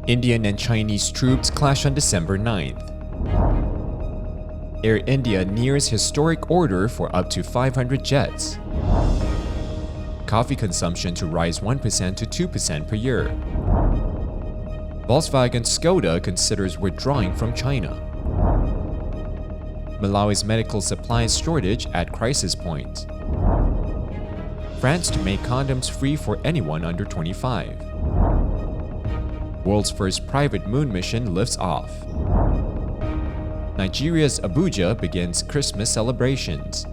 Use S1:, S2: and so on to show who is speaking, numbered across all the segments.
S1: Indian and Chinese troops clash on December 9th. Air India nears historic order for up to 500 jets. Coffee consumption to rise 1% to 2% per year. Volkswagen Skoda considers withdrawing from China. Malawi's medical supplies shortage at crisis point. France to make condoms free for anyone under 25. World's first private moon mission lifts off. Nigeria's Abuja begins Christmas celebrations.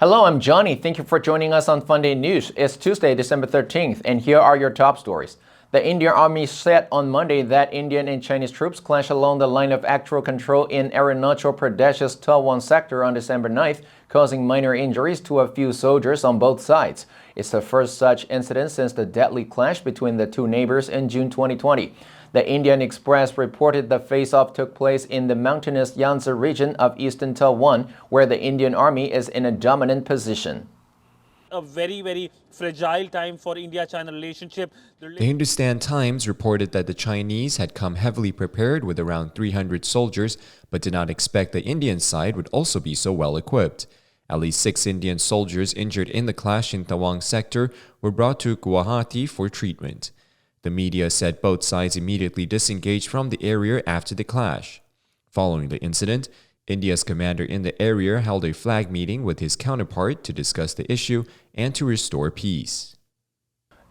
S2: Hello, I'm Johnny. Thank you for joining us on FUNDAY News. It's Tuesday, December 13th, and here are your top stories. The Indian Army said on Monday that Indian and Chinese troops clashed along the line of actual control in Arunachal Pradesh's Talwan sector on December 9th, causing minor injuries to a few soldiers on both sides. It's the first such incident since the deadly clash between the two neighbors in June 2020. The Indian Express reported the face-off took place in the mountainous Yanzi region of eastern Talwan, where the Indian Army is in a dominant position.
S3: A very fragile time for India-China relationship.
S1: The Hindustan Times reported that the Chinese had come heavily prepared with around 300 soldiers, but did not expect the Indian side would also be so well equipped. At least 6 Indian soldiers injured in the clash in Tawang sector were brought to Guwahati for treatment. The media said both sides immediately disengaged from the area after the clash. Following the incident, India's commander in the area held a flag meeting with his counterpart to discuss the issue and to restore peace.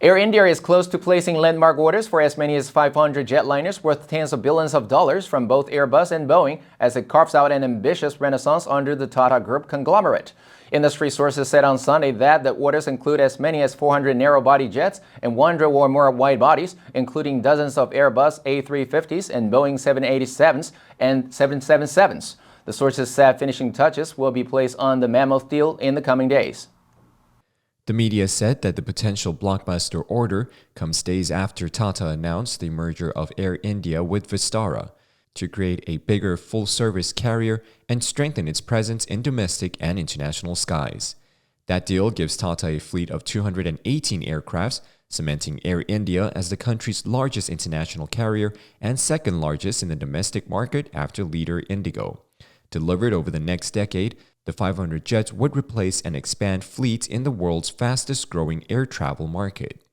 S2: Air India is close to placing landmark orders for as many as 500 jetliners worth tens of billions of dollars from both Airbus and Boeing as it carves out an ambitious renaissance under the Tata Group conglomerate. Industry sources said on Sunday that the orders include as many as 400 narrow-body jets and 100 or more wide-bodies, including dozens of Airbus A350s and Boeing 787s and 777s. The sources said finishing touches will be placed on the mammoth deal in the coming days.
S1: The media said that the potential blockbuster order comes days after Tata announced the merger of Air India with Vistara to create a bigger full-service carrier and strengthen its presence in domestic and international skies. That deal gives Tata a fleet of 218 aircrafts, cementing Air India as the country's largest international carrier and second largest in the domestic market after leader Indigo. Delivered over the next decade, the 500 jets would replace and expand fleets in the world's fastest-growing air travel market.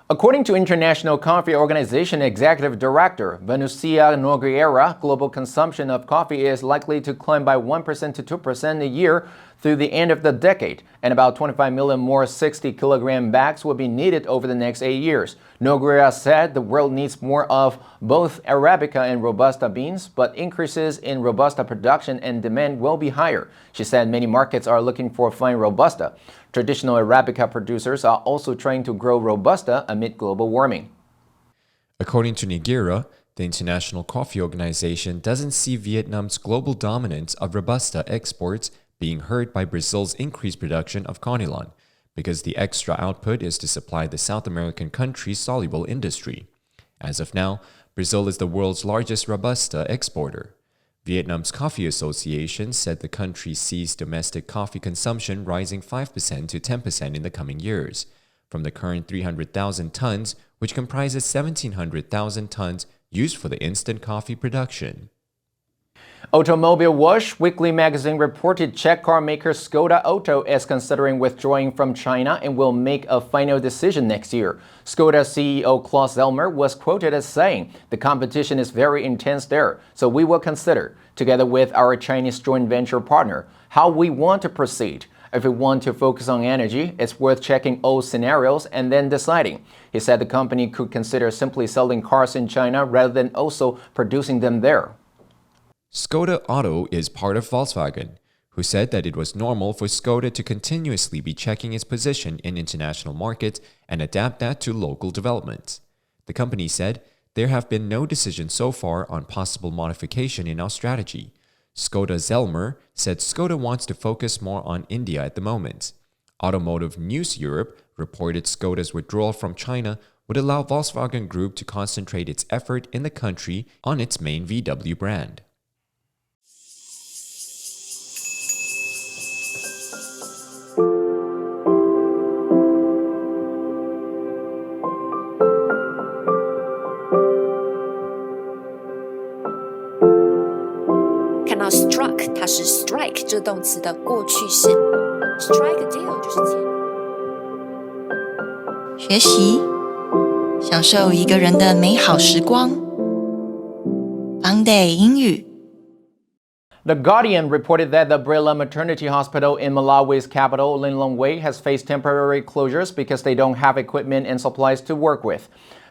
S2: According to International Coffee Organization Executive Director Venusia Nogueira, global consumption of coffee is likely to climb by 1% to 2% a year through the end of the decade, and about 25 million more 60-kilogram bags will be needed over the next 8 years. Nogueira said the world needs more of both Arabica and Robusta beans, but increases in Robusta production and demand will be higher. She said many markets are looking for fine Robusta. Traditional Arabica producers are also trying to grow Robusta amid global warming.
S1: According to Nogueira, the International Coffee Organization doesn't see Vietnam's global dominance of Robusta exports being hurt by Brazil's increased production of Conilon, because the extra output is to supply the South American country's soluble industry. As of now, Brazil is the world's largest Robusta exporter. Vietnam's Coffee Association said the country sees domestic coffee consumption rising 5% to 10% in the coming years, from the current 300,000 tons, which comprises 1,700,000 tons used for the instant coffee production.
S2: Automobile Watch Weekly magazine reported Czech car maker Skoda Auto is considering withdrawing from China and will make a final decision next year. Skoda CEO Klaus Zellmer was quoted as saying, "The competition is very intense there, so we will consider, together with our Chinese joint venture partner, how we want to proceed. If we want to focus on energy, it's worth checking all scenarios and then deciding." He said the company could consider simply selling cars in China rather than also producing them there.
S1: Skoda Auto is part of Volkswagen, who said that it was normal for Skoda to continuously be checking its position in international markets and adapt that to local developments. The company said there have been no decisions so far on possible modification in our strategy. Skoda Zellmer said Skoda wants to focus more on India at the moment. Automotive News Europe reported Skoda's withdrawal from China would allow Volkswagen Group to concentrate its effort in the country on its main VW brand.
S4: 这动词的过去式。Strike a deal 就是签。
S5: 学习，享受一个人的美好时光。FUNDAY 英语。
S2: The Guardian reported that the Brilla Maternity Hospital in Malawi's capital, Lilongwe, has faced temporary closures because they don't have equipment and supplies to work with.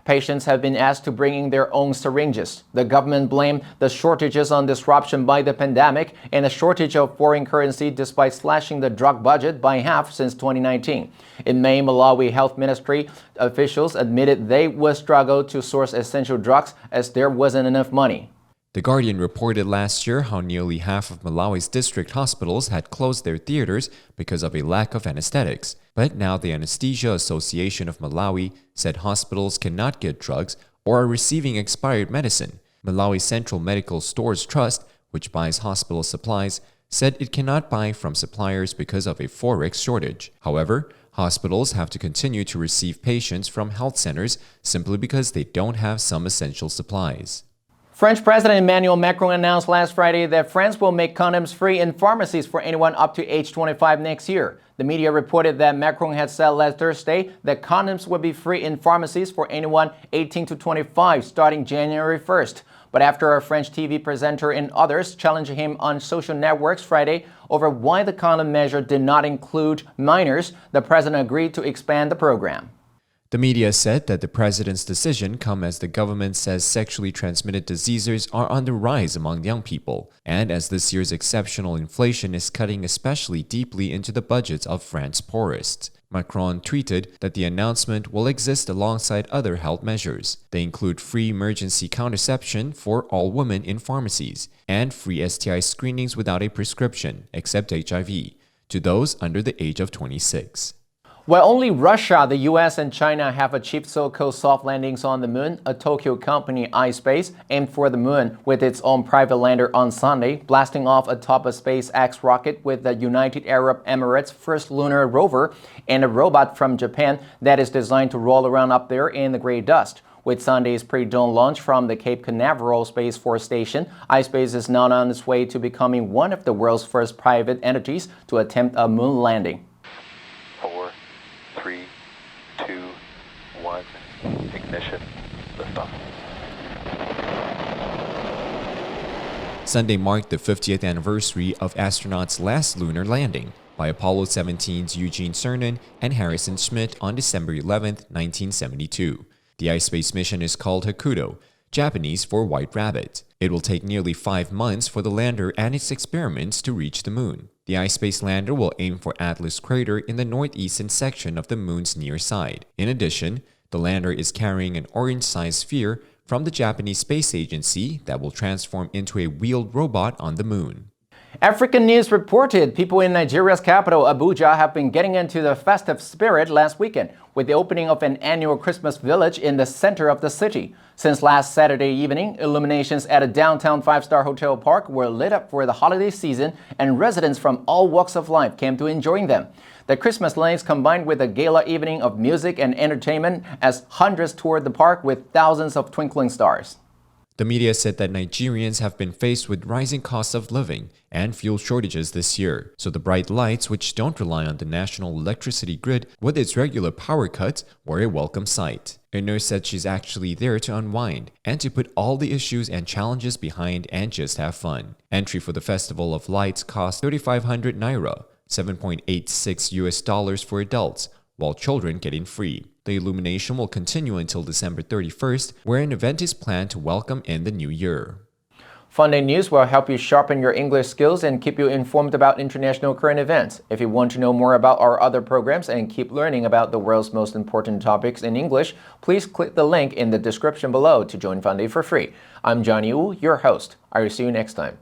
S2: Patients have been asked to bring in their own syringes. The government blamed the shortages on disruption by the pandemic and a shortage of foreign currency despite slashing the drug budget by half since 2019. In May, Malawi Health Ministry officials admitted they would struggle to source essential drugs as there wasn't enough money.
S1: The Guardian reported last year how nearly half of Malawi's district hospitals had closed their theaters because of a lack of anesthetics. But now the Anesthesia Association of Malawi said hospitals cannot get drugs or are receiving expired medicine. Malawi Central Medical Stores Trust, which buys hospital supplies, said it cannot buy from suppliers because of a forex shortage. However, hospitals have to continue to receive patients from health centers simply because they don't have some essential supplies.
S2: French President Emmanuel Macron announced last Friday that France will make condoms free in pharmacies for anyone up to age 25 next year. The media reported that Macron had said last Thursday that condoms would be free in pharmacies for anyone 18 to 25 starting January 1st. But after a French TV presenter and others challenged him on social networks Friday over why the condom measure did not include minors, the president agreed to expand the program.
S1: The media said that the president's decision comes as the government says sexually transmitted diseases are on the rise among young people, and as this year's exceptional inflation is cutting especially deeply into the budgets of France's poorest. Macron tweeted that the announcement will exist alongside other health measures. They include free emergency contraception for all women in pharmacies and free STI screenings without a prescription, except HIV, to those under the age of 26.
S2: While only Russia, the US, and China have achieved so-called soft landings on the moon, a Tokyo company, iSpace, aimed for the moon with its own private lander on Sunday, blasting off atop a SpaceX rocket with the United Arab Emirates' first lunar rover and a robot from Japan that is designed to roll around up there in the gray dust. With Sunday's pre-dawn launch from the Cape Canaveral Space Force Station, iSpace is now on its way to becoming one of the world's first private entities to attempt a moon landing.
S6: 4, 3, 2, 1, ignition, liftoff.
S1: Sunday marked the 50th anniversary of astronauts' last lunar landing by Apollo 17's Eugene Cernan and Harrison Schmitt on December 11, 1972. The iSpace mission is called Hakuto, Japanese for White Rabbit. It will take nearly 5 months for the lander and its experiments to reach the moon. The iSpace lander will aim for Atlas Crater in the northeastern section of the moon's near side. In addition, the lander is carrying an orange-sized sphere from the Japanese Space Agency that will transform into a wheeled robot on the moon.
S2: African News reported people in Nigeria's capital, Abuja, have been getting into the festive spirit last weekend with the opening of an annual Christmas village in the center of the city. Since last Saturday evening, illuminations at a downtown five-star hotel park were lit up for the holiday season, and residents from all walks of life came to enjoy them. The Christmas lights combined with a gala evening of music and entertainment as hundreds toured the park with thousands of twinkling stars.
S1: The media said that Nigerians have been faced with rising costs of living and fuel shortages this year, so the bright lights, which don't rely on the national electricity grid with its regular power cuts, were a welcome sight. A nurse said she's actually there to unwind and to put all the issues and challenges behind and just have fun. Entry for the Festival of Lights cost 3,500 naira, $7.86 for adults, while children get in free. The illumination will continue until December 31st, where an event is planned to welcome in the new year.
S2: FUNDAY News will help you sharpen your English skills and keep you informed about international current events. If you want to know more about our other programs and keep learning about the world's most important topics in English, please click the link in the description below to join FUNDAY for free. I'm Johnny Wu, your host. I will see you next time.